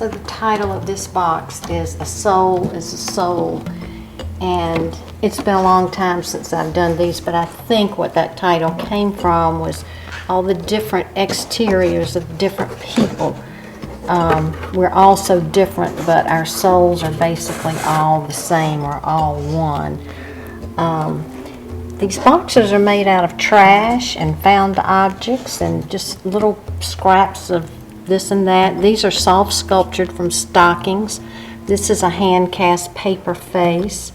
So the title of this box is A Soul is a Soul, and it's been a long time since I've done these, but I think what that title came from was all the different exteriors of different people. We're all so different, but our souls are basically all the same, or all one. These boxes are made out of trash and found objects and just little scraps of this and that. These are soft sculptured from stockings. This is a hand cast paper face.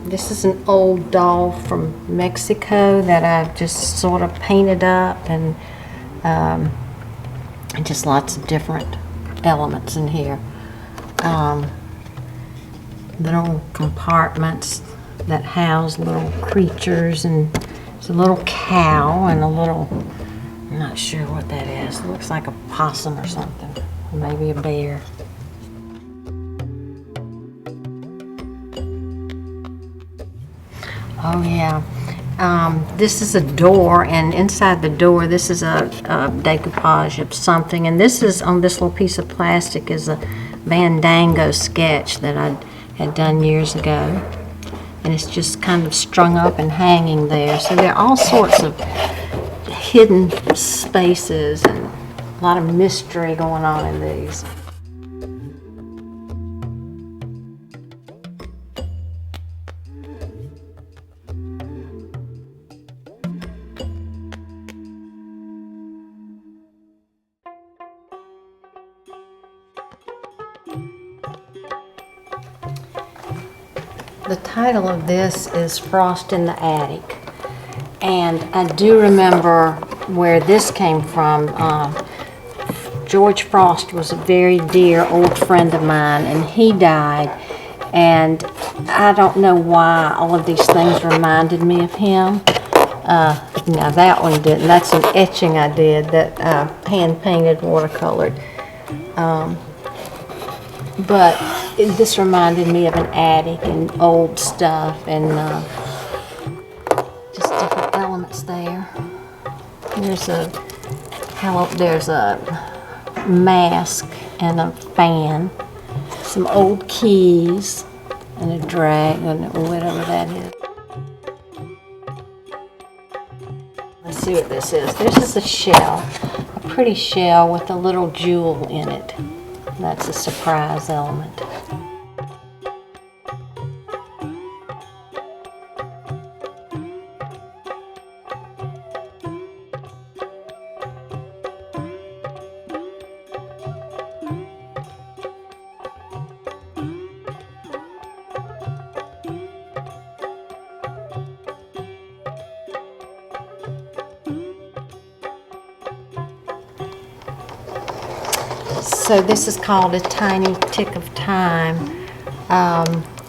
This is an old doll from Mexico that I just sort of painted up, and just lots of different elements in here. Little compartments that house little creatures, and there's a little cow and a little, I'm not sure what that is. It looks like a possum or something, or maybe a bear. Oh yeah, this is a door, and inside the door this is a decoupage of something, and this is on this little piece of plastic is a Fandango sketch that I had done years ago, and it's just kind of strung up and hanging there. So there are all sorts of hidden spaces and a lot of mystery going on in these. The title of this is Frost in the Attic, and I do remember where this came from. George Frost was a very dear old friend of mine, and he died, and I don't know why all of these things reminded me of him. Now that one didn't. That's an etching I did that hand painted watercolored. But this reminded me of an attic and old stuff, and just different elements there. There's a mask and a fan, some old keys, and a dragon, or whatever that is. Let's see what this is. This is a shell, a pretty shell with a little jewel in it. That's a surprise element. So this is called A Tiny Tick of Time.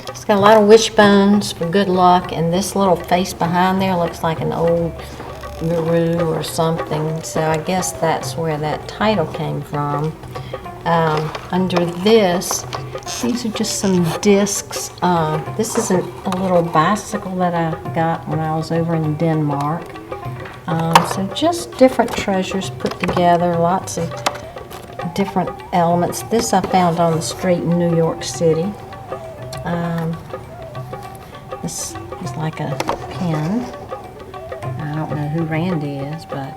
It's got a lot of wishbones for good luck, and this little face behind there looks like an old guru or something. So I guess that's where that title came from. Under this, these are just some discs. This is a little bicycle that I got when I was over in Denmark. So just different treasures put together, lots of different elements. This I found on the street in New York City. This is like a pen. I don't know who Randy is, but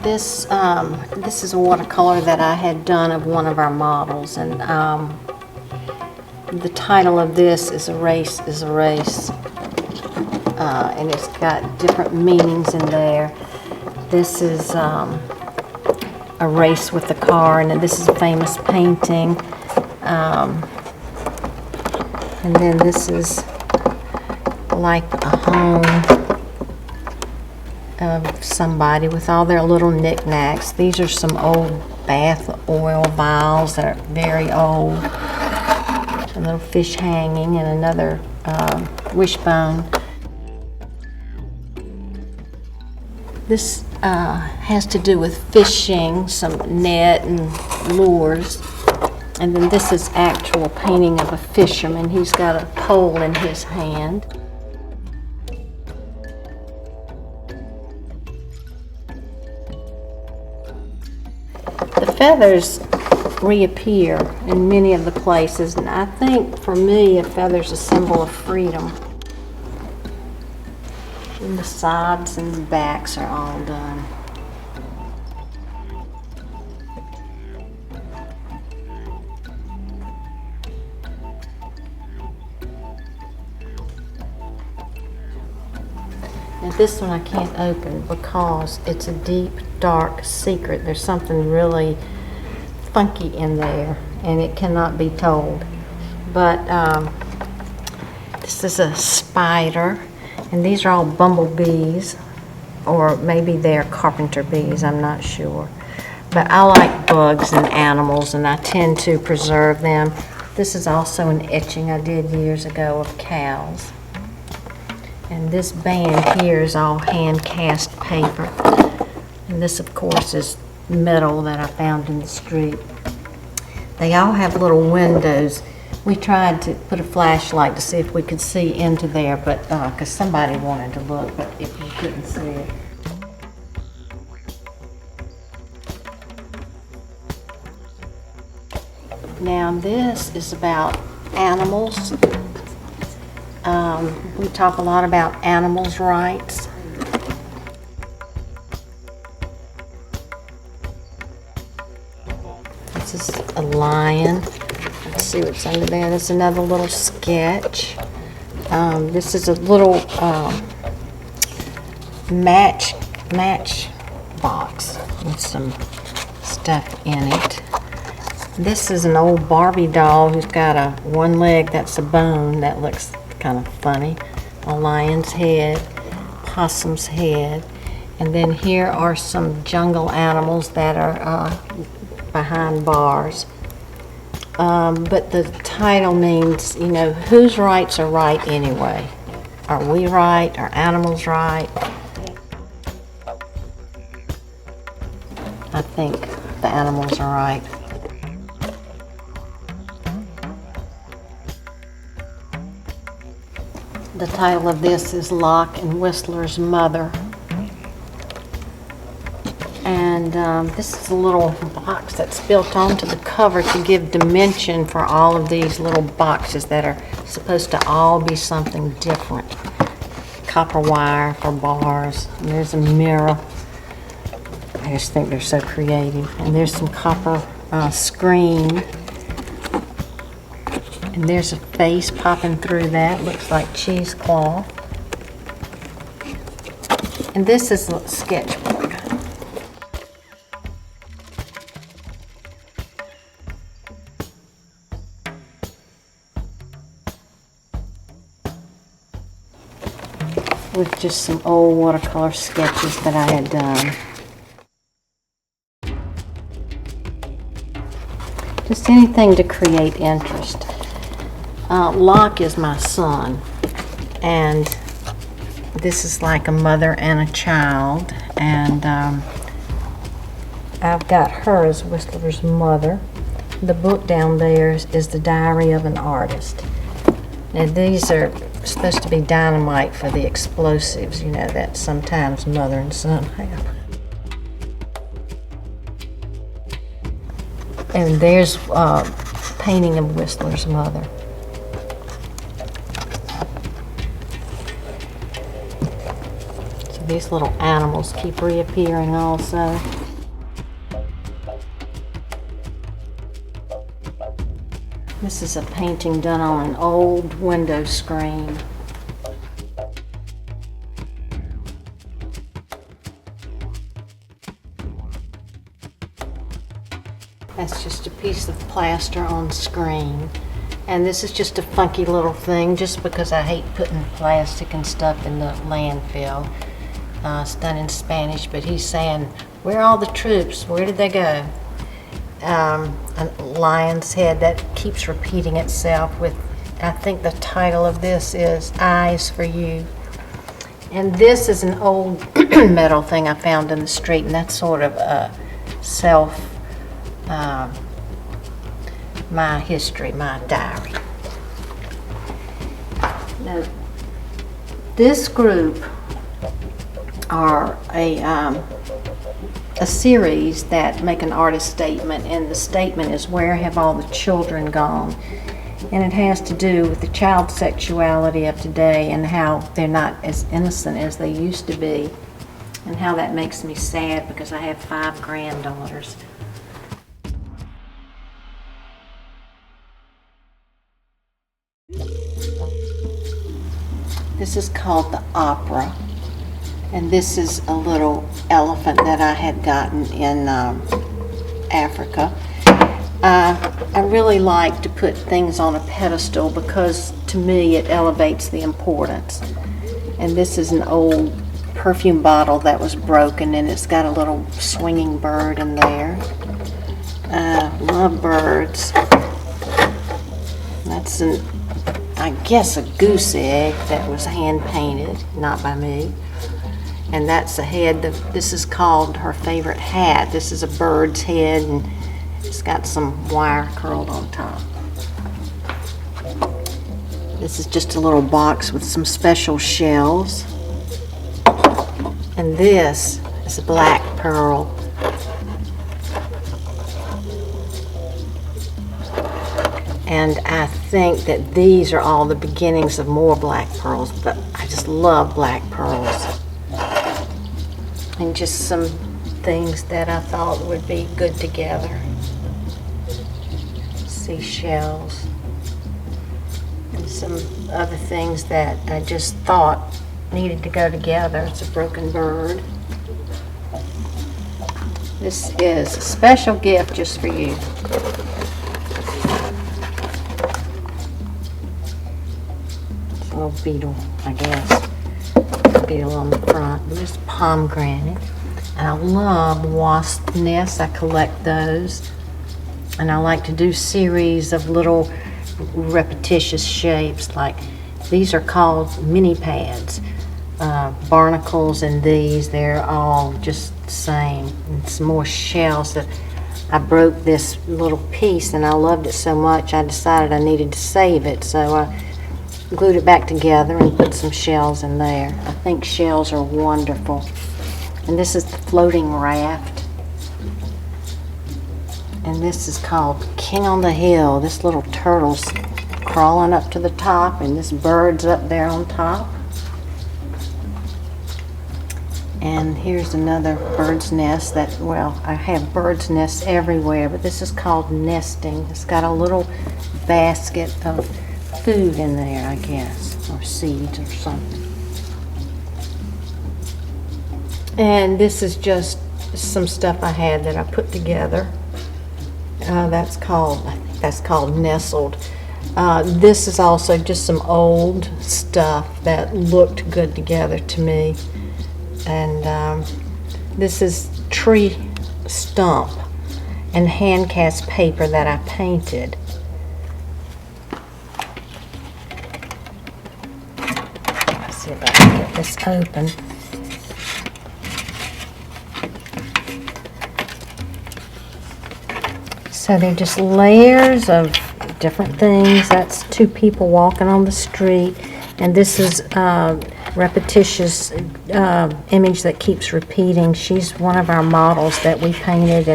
this is a watercolor that I had done of one of our models, and the title of this is A Race is a Race, and it's got different meanings in there. This is a race with the car, and this is a famous painting. And then this is like a home of somebody with all their little knickknacks. These are some old bath oil vials that are very old. A little fish hanging, and another wishbone. This has to do with fishing, some net and lures. And then this is actual painting of a fisherman. He's got a pole in his hand. The feathers reappear in many of the places, and I think for me a feather's a symbol of freedom. And the sides and the backs are all done. Now this one I can't open because it's a deep, dark secret. There's something really funky in there and it cannot be told. But this is a spider, and these are all bumblebees, or maybe they're carpenter bees, I'm not sure. But I like bugs and animals, and I tend to preserve them. This is also an etching I did years ago of cows. And this band here is all hand cast paper. And this, of course, is metal that I found in the street. They all have little windows. We tried to put a flashlight to see if we could see into there, but because somebody wanted to look, but if you couldn't see it. Now this is about animals. We talk a lot about animals' rights. This is a lion. Let's see what's under there. There's another little sketch. This is a little match box with some stuff in it. This is an old Barbie doll who's got a one leg that's a bone. That looks kind of funny. A lion's head, possum's head, and then here are some jungle animals that are behind bars. But the title means, you know, whose rights are right anyway? Are we right? Are animals right? I think the animals are right. The title of this is Locke and Whistler's Mother. And this is a little box that's built onto the cover to give dimension for all of these little boxes that are supposed to all be something different. Copper wire for bars. And there's a mirror. I just think they're so creative. And there's some copper screen. And there's a face popping through that. Looks like cheesecloth. And this is a sketchbook. With just some old watercolor sketches that I had done. Just anything to create interest. Locke is my son, and this is like a mother and a child, and I've got her as Whistler's mother. The book down there is The Diary of an Artist. Now these are supposed to be dynamite for the explosives, you know, that sometimes mother and son have. And there's painting of Whistler's mother. So these little animals keep reappearing also. This is a painting done on an old window screen. That's just a piece of plaster on screen. And this is just a funky little thing, just because I hate putting plastic and stuff in the landfill. It's done in Spanish, but he's saying, "Where are all the troops? Where did they go?" A lion's head that keeps repeating itself with, I think the title of this is Eyes for You. And this is an old metal thing I found in the street, and that's sort of a my history, my diary. Now, this group are a series that make an artist statement, and the statement is, where have all the children gone? And it has to do with the child sexuality of today and how they're not as innocent as they used to be, and how that makes me sad because I have 5 granddaughters. This is called the opera, and this is a little elephant that I had gotten in Africa. I really like to put things on a pedestal because to me it elevates the importance. And this is an old perfume bottle that was broken, and it's got a little swinging bird in there. Love birds. That's I guess a goose egg that was hand painted, not by me. And that's the head. This is called her favorite hat. This is a bird's head, and it's got some wire curled on top. This is just a little box with some special shells. And this is a black pearl. And I think that these are all the beginnings of more black pearls, but I just love black pearls. And just some things that I thought would be good together. Seashells. And some other things that I just thought needed to go together. It's a broken bird. This is a special gift just for you. It's a little beetle, I guess. Beetle on the front. There's pomegranate. And I love wasp nests. I collect those. And I like to do series of little repetitious shapes. Like these are called mini pads. Barnacles and these, they're all just the same. And some more shells that I broke this little piece, and I loved it so much I decided I needed to save it. So I glued it back together and put some shells in there. I think shells are wonderful. And this is the floating raft. And this is called King on the Hill. This little turtle's crawling up to the top, and this bird's up there on top. And here's another bird's nest that, well, I have bird's nests everywhere, but this is called nesting. It's got a little basket of food in there, I guess, or seeds or something. And this is just some stuff I had that I put together. I think that's called nestled. This is also just some old stuff that looked good together to me. And this is tree stump and hand cast paper that I painted. Let's see if I can get this open. So they're just layers of different things. That's 2 people walking on the street. And this is repetitious image that keeps repeating. She's one of our models that we painted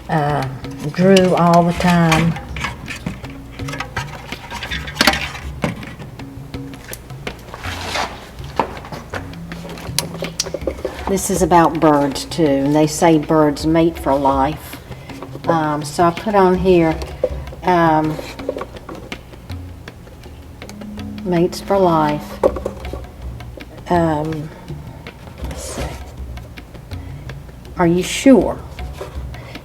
and drew all the time. This is about birds too, and they say birds mate for life. So I put on here mates for life. Let's see. Are you sure?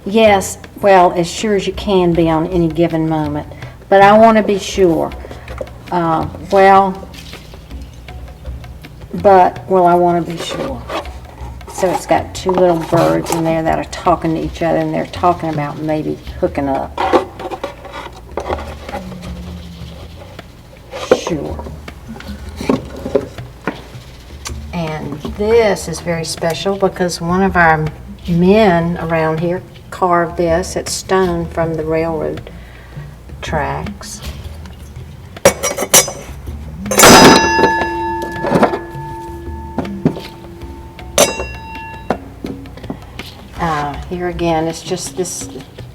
Yes, well, as sure as you can be on any given moment. But I want to be sure. I want to be sure. So it's got 2 little birds in there that are talking to each other, and they're talking about maybe hooking up. Sure. And this is very special because one of our men around here carved this. It's stone from the railroad tracks. Here again, it's just this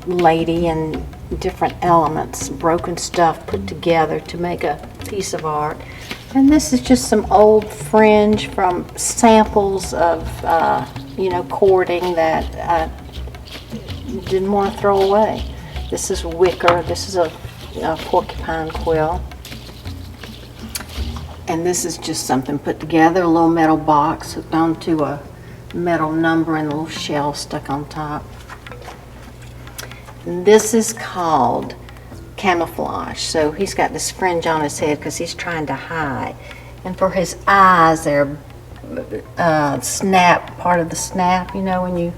lady and different elements, broken stuff put together to make a piece of art. And this is just some old fringe from samples of, you know, cording that I didn't want to throw away. This is wicker. This is a porcupine quill. And this is just something put together, a little metal box hooked onto a metal number and a little shell stuck on top. And this is called camouflage. So he's got this fringe on his head because he's trying to hide. And for his eyes, they're snap, part of the snap, you know, when you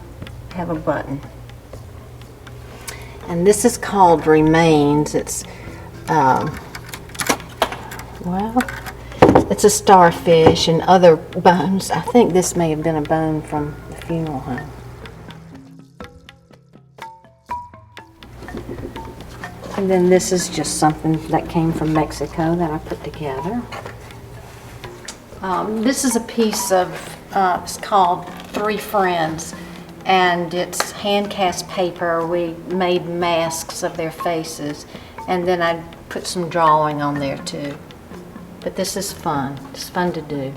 have a button. And this is called remains. It's, well, it's a starfish and other bones. I think this may have been a bone from the funeral home. And then this is just something that came from Mexico that I put together. This is a piece of, it's called Three Friends, and it's hand-cast paper. We made masks of their faces, and then I put some drawing on there too. But this is fun. It's fun to do.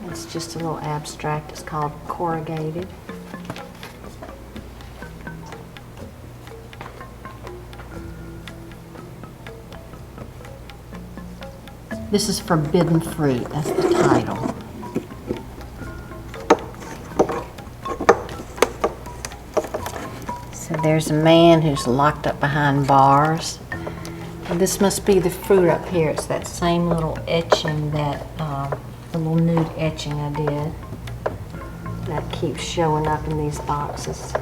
It's just a little abstract. It's called corrugated. This is Forbidden Fruit. That's the title. So there's a man who's locked up behind bars. And this must be the fruit up here. It's that same little etching that, the little nude etching I did. That keeps showing up in these boxes.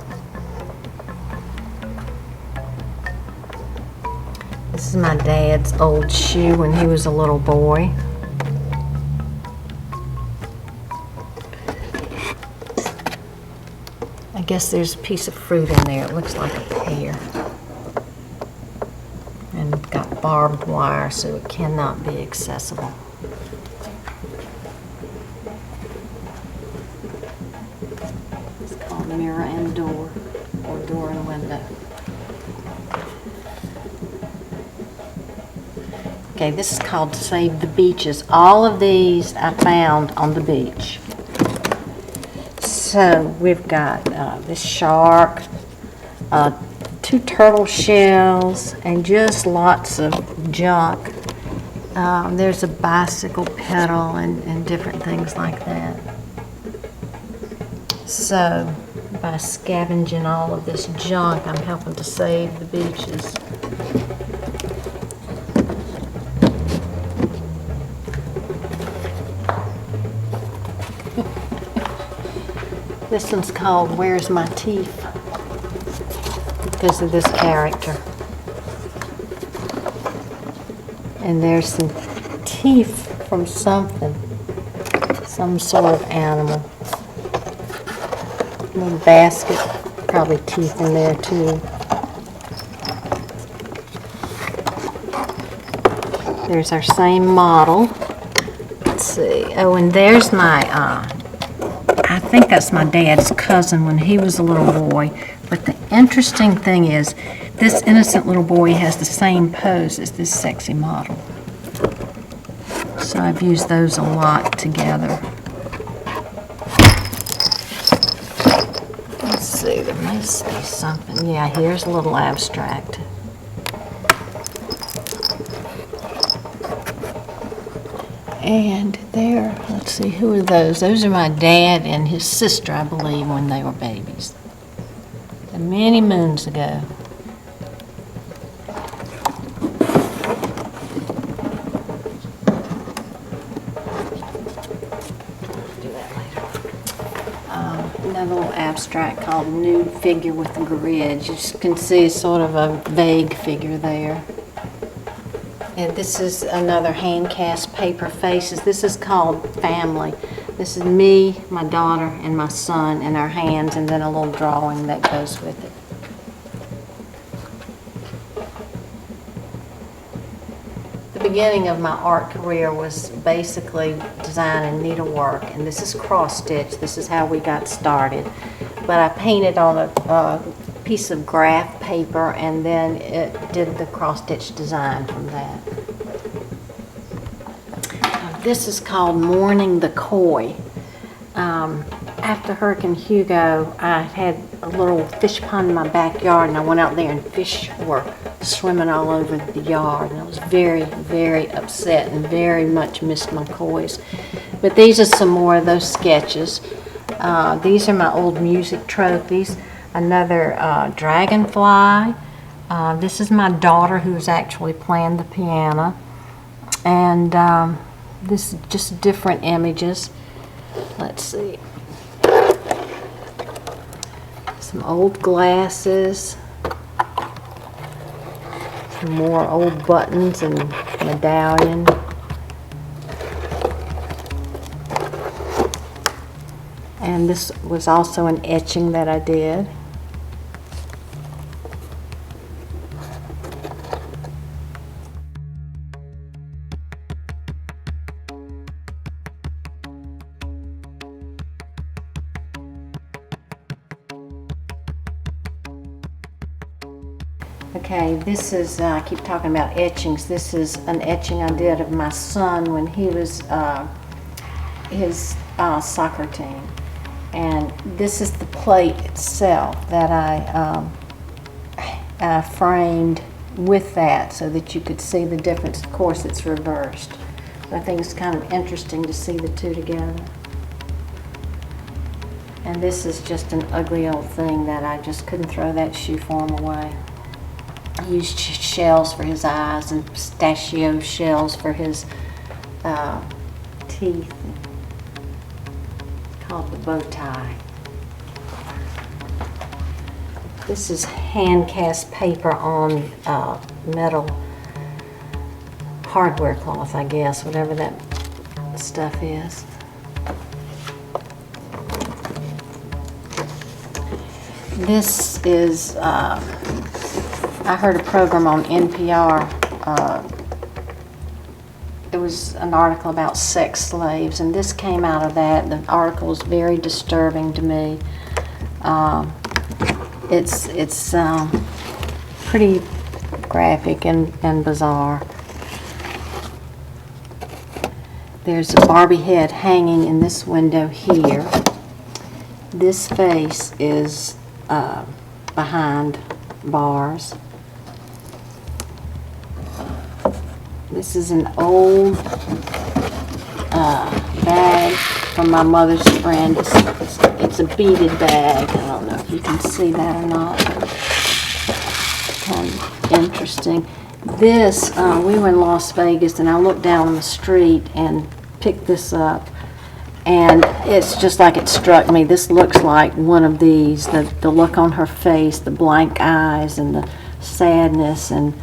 This is my dad's old shoe when he was a little boy. I guess there's a piece of fruit in there. It looks like a pear. And got barbed wire, so it cannot be accessible. It's called Mirror and Door, or Door and Window. Okay, this is called Save the Beaches. All of these I found on the beach. So we've got this shark, 2 turtle shells, and just lots of junk. There's a bicycle pedal and different things like that. So by scavenging all of this junk, I'm helping to save the beaches. This one's called Where's My Teeth? Because of this character. And there's some teeth from something. Some sort of animal. A little basket. Probably teeth in there too. There's our same model. Let's see. Oh, and there's my I think that's my dad's cousin when he was a little boy. But the interesting thing is, this innocent little boy has the same pose as this sexy model. So I've used those a lot together. Let's see, there must be something. Yeah, here's a little abstract. And there, let's see, who are those? Those are my dad and his sister, I believe, when they were babies. And many moons ago. Do that later. Another little abstract called Nude Figure with a Grid. You can see sort of a vague figure there. And this is another hand-cast paper faces. This is called Family. This is me, my daughter, and my son, and our hands, and then a little drawing that goes with it. beginning of my art career was basically design and needlework, and this is cross stitch. This is how we got started. But I painted on a piece of graph paper, and then it did the cross stitch design from that. This is called Mourning the Koi. After Hurricane Hugo, I had a little fish pond in my backyard, and I went out there and fish were swimming all over the yard, and I was very, very upset and very much missed my kois. But these are some more of those sketches. These are my old music trophies. Another dragonfly. This is my daughter who's actually playing the piano. And this is just different images. Let's see. Some old glasses. Some more old buttons and medallion. And this was also an etching that I did. Okay, this is, I keep talking about etchings. This is an etching I did of my son when he was his soccer team. And this is the plate itself that I framed with that so that you could see the difference. Of course, it's reversed. But I think it's kind of interesting to see the two together. And this is just an ugly old thing that I just couldn't throw that shoe form away. I used shells for his eyes and pistachio shells for his teeth. Called the bow tie. This is hand cast paper on metal hardware cloth, I guess, whatever that stuff is. This is, I heard a program on NPR. It was an article about sex slaves, and this came out of that. The article is very disturbing to me. It's pretty graphic and bizarre. There's a Barbie head hanging in this window here. This face is behind bars. This is an old bag from my mother's friend. It's a beaded bag. I don't know if you can see that or not. Kind of interesting. This, we were in Las Vegas, and I looked down on the street and picked this up. And it's just like it struck me. This looks like one of these. The look on her face, the blank eyes, and the sadness, and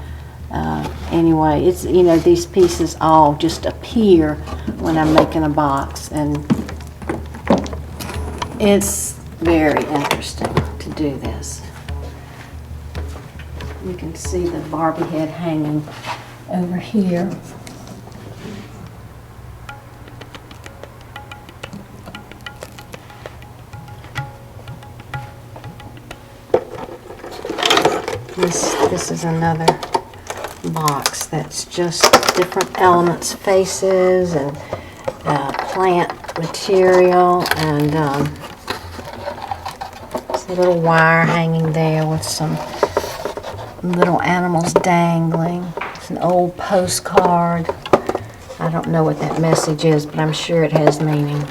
anyway, it's, you know, these pieces all just appear when I'm making a box, and it's very interesting to do this. You can see the Barbie head hanging over here. This is another box that's just different elements, faces, and plant material, and there's a little wire hanging there with some little animals dangling. It's an old postcard. I don't know what that message is, but I'm sure it has meaning.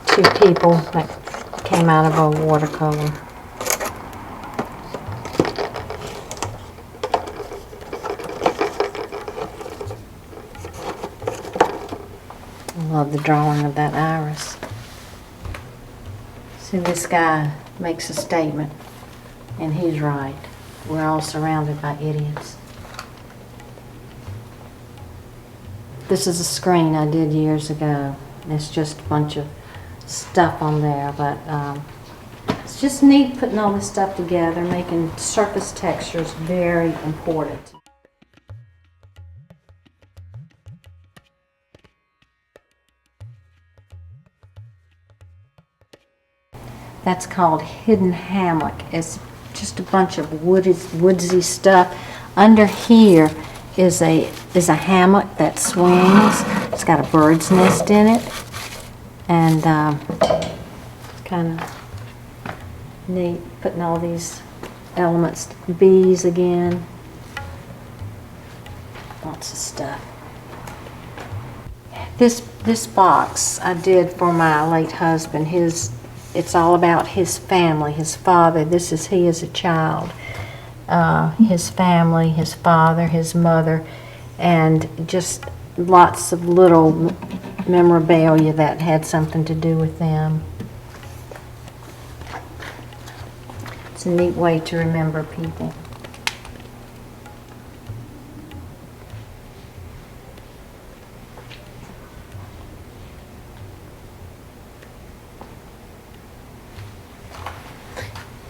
Two people that came out of a watercolor. I love the drawing of that iris. See, this guy makes a statement, and he's right. We're all surrounded by idiots. This is a screen I did years ago. It's just a bunch of stuff on there, but it's just neat putting all this stuff together, making surface textures very important. That's called hidden hammock. It's just a bunch of woodsy stuff. Under here is a hammock that swings. It's got a bird's nest in it, and kind of neat putting all these elements. Bees again, lots of stuff. This box I did for my late husband. It's all about his family, his father. This is he as a child. His family, his father, his mother, and just lots of little memorabilia that had something to do with them. It's a neat way to remember people.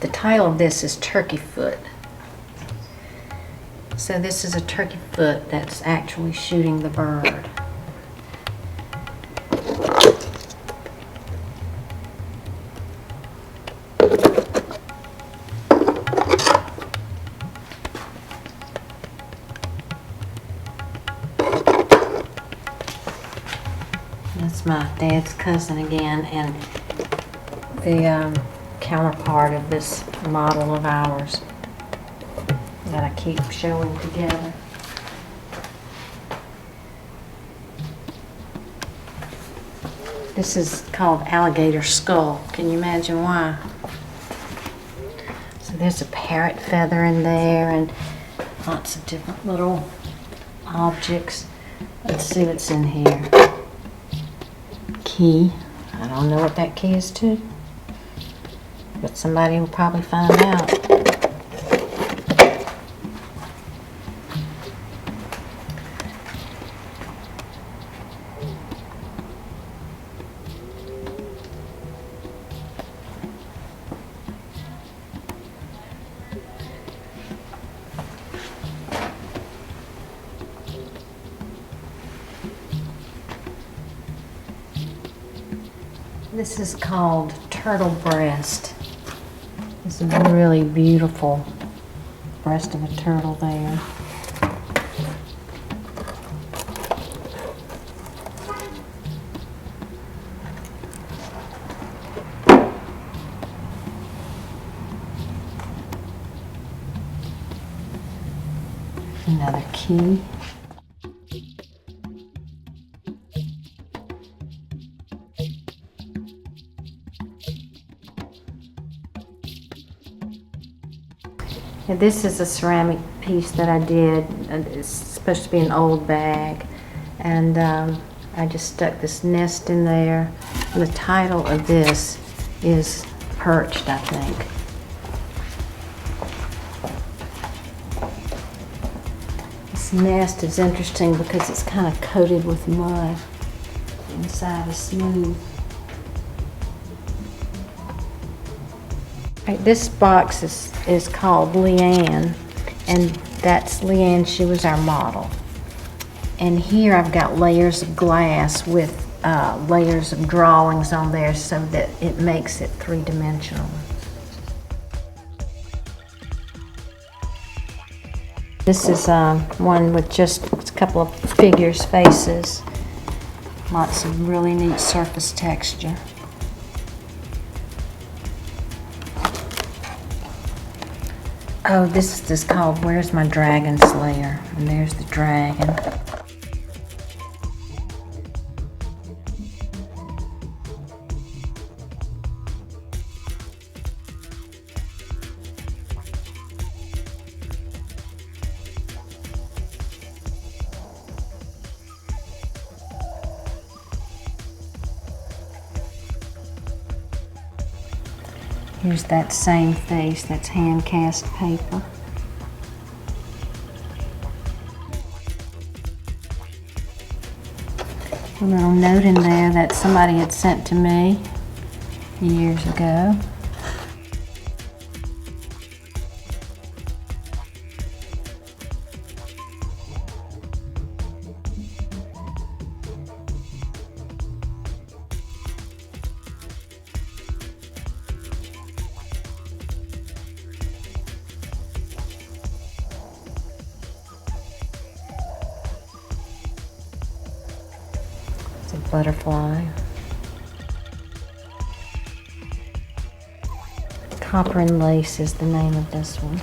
The title of this is Turkey Foot. So this is a turkey foot that's actually shooting the bird. That's my dad's cousin again, and the counterpart of this model of ours that I keep showing together. This is called alligator skull. Can you imagine why? So there's a parrot feather in there and lots of different little objects. Let's see what's in here. Key. I don't know what that key is to, but somebody will probably find out. This is called turtle breast. It's a really beautiful breast of a turtle there. Another key. And this is a ceramic piece that I did. It's supposed to be an old bag, and I just stuck this nest in there. And the title of this is Perched, I think. This nest is interesting because it's kind of coated with mud. The inside is smooth. Right, this box is called Leanne, and that's Leanne. She was our model. And here I've got layers of glass with layers of drawings on there so that it makes it three-dimensional. This is one with just a couple of figures' faces. Lots of really neat surface texture. Oh, this is called Where's My Dragon Slayer? And there's the dragon. Here's that same face, that's hand cast paper. A little note in there that somebody had sent to me years ago. It's a butterfly. Copper and Lace is the name of this one.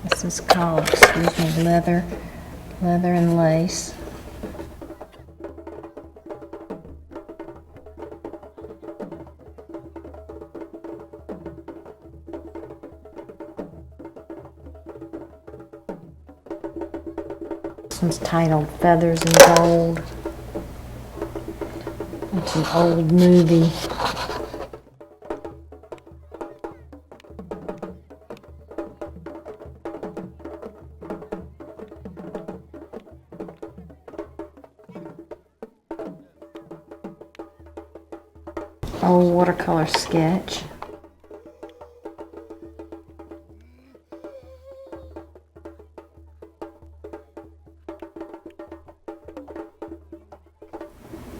This is called, excuse me, Leather and Lace. This one's titled Feathers and Gold. It's an old movie. Old watercolor sketch.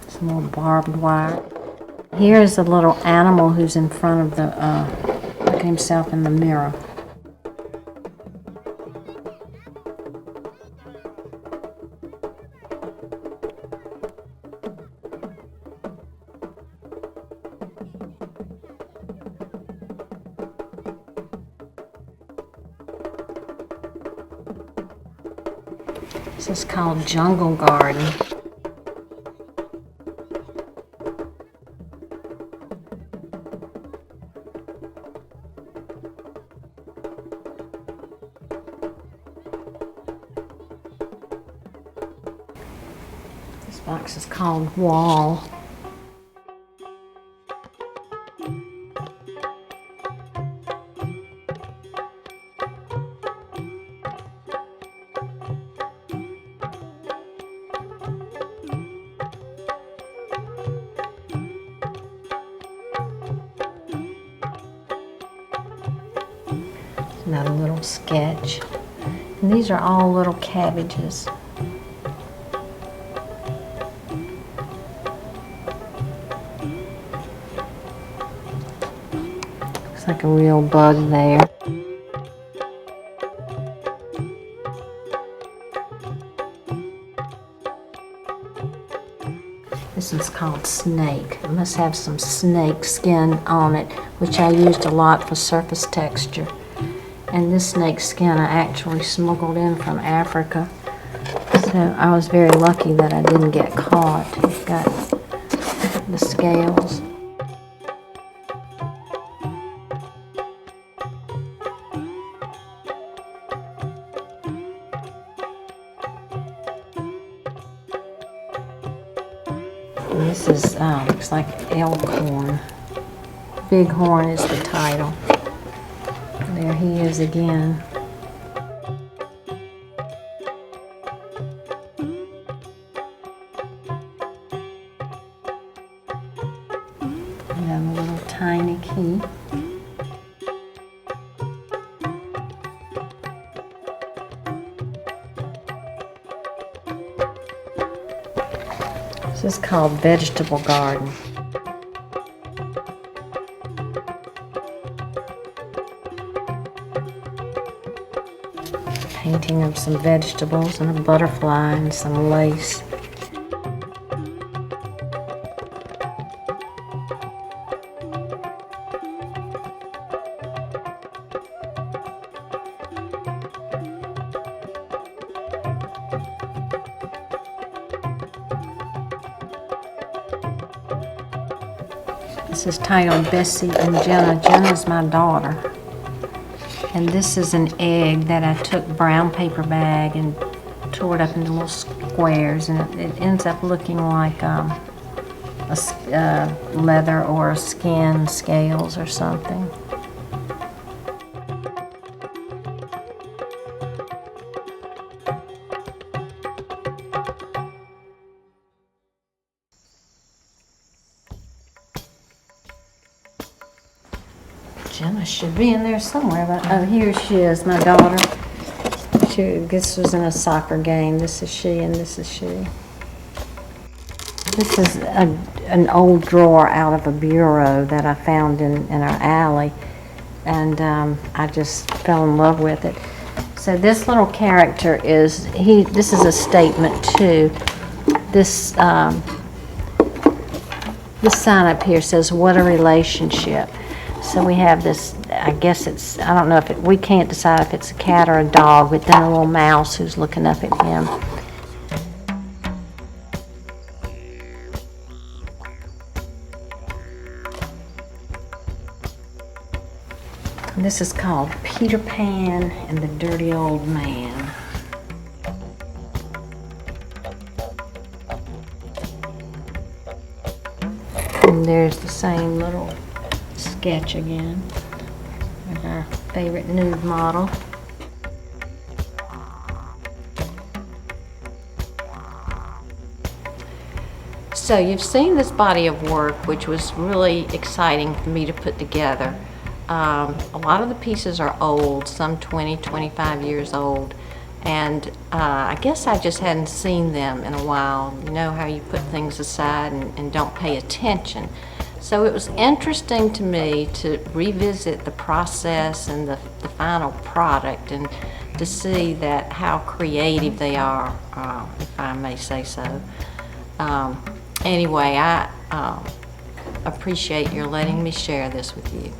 Some more barbed wire. Here is a little animal who's in front of the, look at himself in the mirror. This is called Jungle Garden. This box is called Wall. Another little sketch. And these are all little cabbages. Looks like a real bug there. This one's called Snake. It must have some snake skin on it, which I used a lot for surface texture. And this snake skin I actually smuggled in from Africa. So I was very lucky that I didn't get caught. It's got the scales. And this is, looks like elk horn. Bighorn is the title. There he is again. And then a little tiny key. This is called Vegetable Garden. Painting of some vegetables and a butterfly and some lace. This is titled Bessie and Jenna. Jenna's my daughter. And this is an egg that I took brown paper bag and tore it up into little squares, and it ends up looking like leather or skin scales or something. Jenna should be in there somewhere, but oh, here she is, my daughter. This was in a soccer game. This is she and this is she. This is an old drawer out of a bureau that I found in our alley. and I just fell in love with it. So this little character is, this is a statement too. This this sign up here says, "What a relationship." So we have this, I guess it's, I don't know if we can't decide if it's a cat or a dog, but then a little mouse who's looking up at him. And this is called Peter Pan and the Dirty Old Man. And there's the same little sketch again with our favorite nude model. So you've seen this body of work, which was really exciting for me to put together. A lot of the pieces are old, some 20, 25 years old, and I guess I just hadn't seen them in a while. You know how you put things aside and don't pay attention. So it was interesting to me to revisit the process and the final product, and to see that how creative they are, if I may say so. Anyway, I appreciate your letting me share this with you.